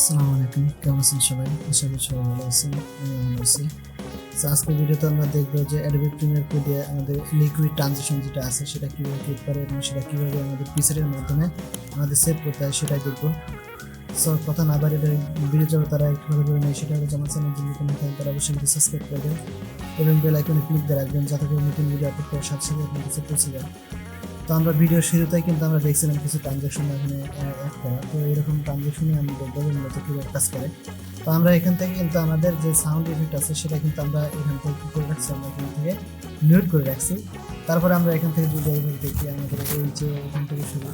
আসসালামু আলাইকুম, কেমন আছেন সবাই? আশা করি সবাই ভালো আছেন, আমি ভালো আছি। আজকের ভিডিওতে আমরা দেখবো যে অ্যাডোবি প্রিমিয়ার প্রো দিয়ে আমাদের লিকুইড ট্রানজিশন যেটা আছে সেটা কীভাবে ক্লিক করে এবং সেটা কীভাবে আমাদের পিসের মাধ্যমে আমাদের সেভ করতে হয় সেটাই দেখবো। সো কথা না বাড়িয়ে ভিডিও যাবে তারা একটুভাবে করে নেই, সেটা হচ্ছে আমার চ্যানেল যদি নতুন থাকেন তারা অবশ্যই ভিডিও সাবস্ক্রাইব করবেন এবং বেল আইকনে ক্লিক দিয়ে রাখবেন যাতে করে নতুন ভিডিও আপলোড করার সাথে সাথে আপনার কাছে পৌঁছে যায়। তো আমরা ভিডিওর শুরুতেই কিন্তু আমরা দেখছিলাম কিছু ট্রানজ্যাকশন এখানে অ্যাড করা, তো এরকম ট্রানজ্যাকশনে আমি দেখবো মূলত কীভাবে কাজ করে। তো আমরা এখান থেকে কিন্তু আমাদের যে সাউন্ড ইফেক্ট আছে সেটা কিন্তু আমরা এখান থেকে কী করে রাখছি, আমরা এখান থেকে মিউট করে রাখছি। তারপরে আমরা এখান থেকে যদি দেখি আমাদের এই যে এখান থেকে শুরু,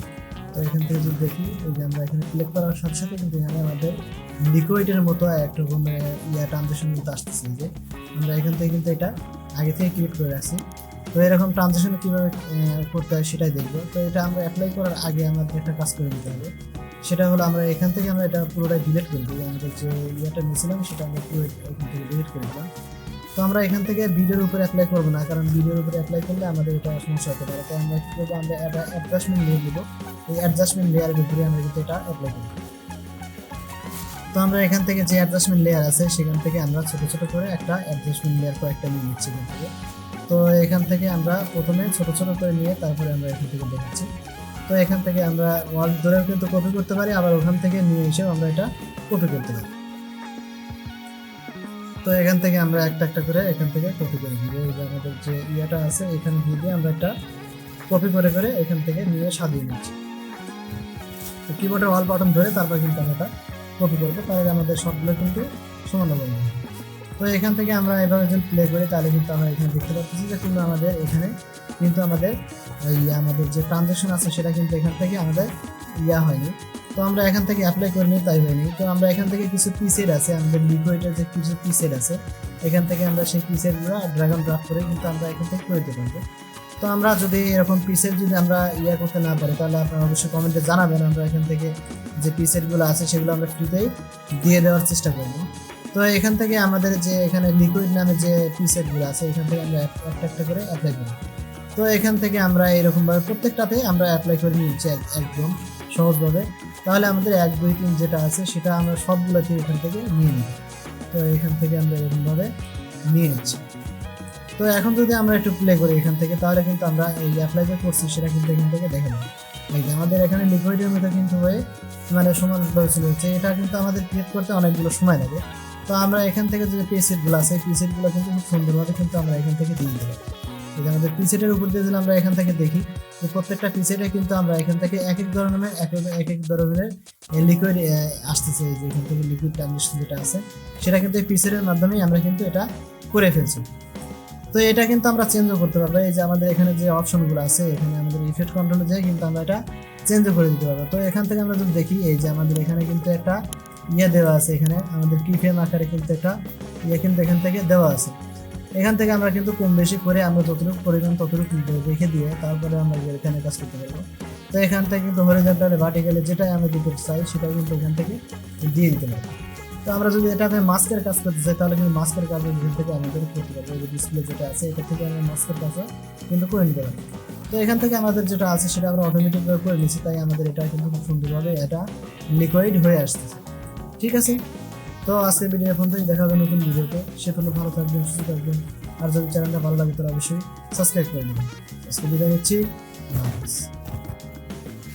তো এখান থেকে যদি দেখি এই যে আমরা এখানে ক্লিক করার সাথে সাথে কিন্তু এখানে আমাদের লিকুইডের মতো একরকম ট্রানজ্যাকশন কিন্তু আসতেছে, যে আমরা এখান থেকে কিন্তু এটা আগে থেকে ক্রিয়েট করে রাখছি। তো এরকম ট্রানজিশন কীভাবে করতে হয় সেটাই দেখবো। তো এটা আমরা অ্যাপ্লাই করার আগে আমাদের একটা কাজ করে নিতে হবে, সেটা হলো আমরা এখান থেকে আমরা এটা পুরোটাই ডিলিট করে দিই। আমাদের যে নিয়েছিলাম সেটা আমরা পুরো এখান থেকে ডিলিট করে দিলাম। তো আমরা এখান থেকে ভিডিওর উপরে অ্যাপ্লাই করবো না, কারণ ভিডিওর উপরে অ্যাপ্লাই করলে আমাদের এটা সমস্যা হতে পারে। তো আমরা কী করবো, আমরা অ্যাডজাস্টমেন্ট লেয়ার দেবো, এই অ্যাডজাস্টমেন্ট লেয়ারের উপরে আমরা কিন্তু এটা অ্যাপ্লাই করবো। তো আমরা এখান থেকে যে অ্যাডজাস্টমেন্ট লেয়ার আছে সেখান থেকে আমরা ছোটো ছোটো করে একটা অ্যাডজাস্টমেন্ট লেয়ার কয়েকটা নিয়ে নিচ্ছি এখান থেকে। তো এখান থেকে আমরা প্রথমে ছোট ছোট করে নিয়ে তারপরে আমরা এখান থেকে দেখাচ্ছি। তো এখান থেকে আমরা ওয়াল ধরেও কিন্তু কপি করতে পারি, আবার ওখান থেকে নিয়ে এসেও আমরা এটা কপি করতে পারি। তো এখান থেকে আমরা একটা একটা করে এখান থেকে কপি করে দিব। এই যে আমাদের যে আছে এখানে দিয়ে আমরা একটা কপি করে করে এখান থেকে নিয়ে সাজিয়ে নিচ্ছি। তো কিবোর্ডের ওয়াল বাটন ধরে তারপর কিন্তু আমরা এটা কপি করবো, তাহলে আমাদের সবগুলো কিন্তু সমান হবে। তো এখান থেকে আমরা এভাবে যদি প্লে করি তাহলে কিন্তু আমরা এখানে দেখতে পাচ্ছি যে কিন্তু আমাদের এখানে কিন্তু আমাদের আমাদের যে ট্রানজ্যাকশন আছে সেটা কিন্তু এখান থেকে আমাদের হয়নি। তো আমরা এখান থেকে অ্যাপ্লাই করিনি, তাই হয়নি। তো আমরা এখান থেকে কিছু পিসেট আছে, আমাদের লিকুইডের যে কিছু পিসেট আছে এখান থেকে আমরা সেই পিসেটগুলো ড্র্যাগ অ্যান্ড ড্রপ করে কিন্তু আমরা এখান থেকে করে দিতে পারবো। তো আমরা যদি এরকম পিসেট যদি আমরা করতে না পারি তাহলে আপনারা অবশ্যই কমেন্টে জানাবেন, আমরা এখান থেকে যে পিসেটগুলো আছে সেগুলো আমরা ফ্রিতেই দিয়ে দেওয়ার চেষ্টা করবো। তো এখান থেকে আমাদের যে এখানে লিকুইড নামে যে পিসেটগুলো আছে এখান থেকে আমরা একটা একটা করে অ্যাপ্লাই করি। তো এখান থেকে আমরা এরকমভাবে প্রত্যেকটাতে আমরা অ্যাপ্লাই করে নিচ্ছি একদম সহজভাবে, তাহলে আমাদের 1 2 3 যেটা আছে সেটা আমরা সবগুলোতে এখান থেকে নিয়ে নিই। তো এখান থেকে আমরা এরকমভাবে নিয়ে নিচ্ছি। তো এখন যদি আমরা একটু প্লে করি এখান থেকে, তাহলে কিন্তু আমরা এই অ্যাপ্লাই যে করছি সেটা কিন্তু এখান থেকে দেখে নেব। এই যে আমাদের এখানে লিকুইডের মধ্যে কিন্তু হয়ে মানে সমানভাবে চলে যাচ্ছে। এটা কিন্তু আমাদের ক্রিয়েট করতে অনেকগুলো সময় লাগে। তো আমরা এখান থেকে যে পিসেটগুলো আছে এই পিসেটগুলো কিন্তু খুব সুন্দরভাবে কিন্তু আমরা এখান থেকে দিয়ে দেবো। এই যে আমাদের পিসেটের উপর দিয়ে দিলে আমরা এখান থেকে দেখি যে প্রত্যেকটা পিসেটে কিন্তু আমরা এখান থেকে এক এক ধরনের লিকুইড আসতেছে। এই যে এখান থেকে লিকুইড ট্রানজিশন যেটা আছে সেটা কিন্তু এই পিসেটের মাধ্যমেই আমরা কিন্তু এটা করে ফেলছি। তো এটা কিন্তু আমরা চেঞ্জও করতে পারবো। এই যে আমাদের এখানে যে অপশনগুলো আছে এখানে আমাদের ইফেক্ট কন্ট্রোলে যাই কিন্তু আমরা এটা চেঞ্জও করে দিতে পারবো। তো এখান থেকে আমরা যদি দেখি এই যে আমাদের এখানে কিন্তু একটা দেওয়া আছে, এখানে আমাদের কিফ্রেম আকারে কিন্তু একটা কিন্তু এখান থেকে দেওয়া আছে। এখান থেকে আমরা কিন্তু কম বেশি করে আমরা যতটুকু পরিমাণ ততটুকু রেখে দিয়ে তারপরে আমরা এখানে কাজ করতে পারবো। তো এখান থেকে কিন্তু হরিজন্টালি ভার্টিক্যালি যেটাই আমরা দিতে চাই সেটা কিন্তু এখান থেকে দিয়ে দিতে পারবো। তো আমরা যদি এটাতে মাস্কের কাজ করতে চাই তাহলে কিন্তু মাস্কের কাজ এখান থেকে আমাদের করতে পারবো। এই ডিসপ্লে যেটা আছে এটা থেকে আমরা মাস্কের কাজও কিন্তু করে নিতে পারবো। তো এখান থেকে আমাদের যেটা আছে সেটা আমরা অটোমেটিকভাবে করে নিচ্ছি, তাই আমাদের এটা কিন্তু খুব সুন্দরভাবে এটা লিকুইড হয়ে আসতেছে। ঠিক আছে, তো আজকের ভিডিও এখন থেকে দেখা হবে নতুন ভিডিওতে। সে পর্যন্ত ভালো থাকবেন, সুস্থ থাকবেন, আর যদি চ্যানেলটা ভালো লাগে তাহলে অবশ্যই সাবস্ক্রাইব করে দেবেন। আজকে বিদায় নিচ্ছি।